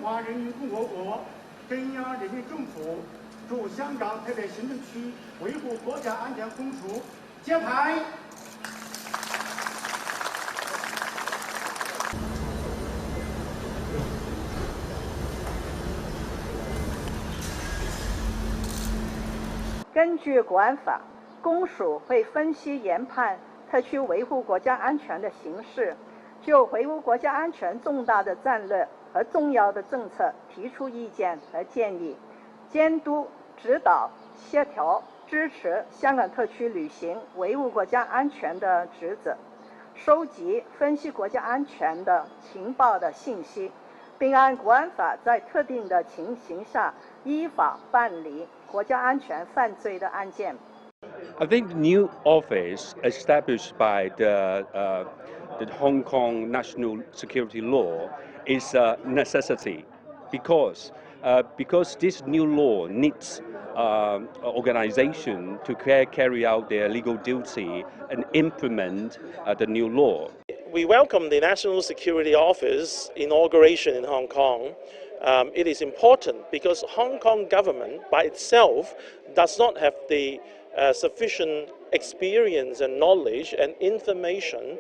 华人民共和国中央人民政府驻香港特别行政区维护国家安全公署揭牌。根据国安法，公署会分析研判特区维护国家安全的形势，就维护国家安全重大的战略和重要的政策提出意见和建议，监督、指导、协调、支持香港特区履行维护国家安全的职责，收集、分析国家安全的情报的信息，并按国安法在特定的情形下依法办理国家安全犯罪的案件。I think the new office established by the Hong Kong National Security Law is a necessity because this new law needs organization to carry out their legal duty and implement the new law. We welcome the National Security Office inauguration in Hong Kong. It is important because Hong Kong government by itself does not have the sufficient experience and knowledge and information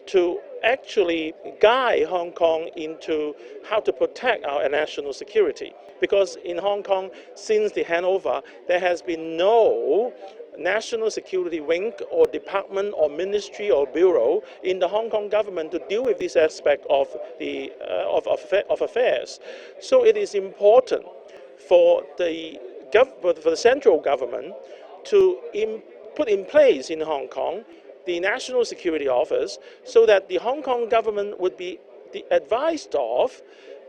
to actually guide Hong Kong into how to protect our national security. Because in Hong Kong, since the handover, there has been no national security wing or department or ministry or bureau in the Hong Kong government to deal with this aspect of the of affairs. So it is important for the central government to put in place in Hong Kong the National Security Office so that the Hong Kong government would be advised of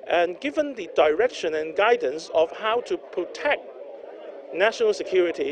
and given the direction and guidance of how to protect national security.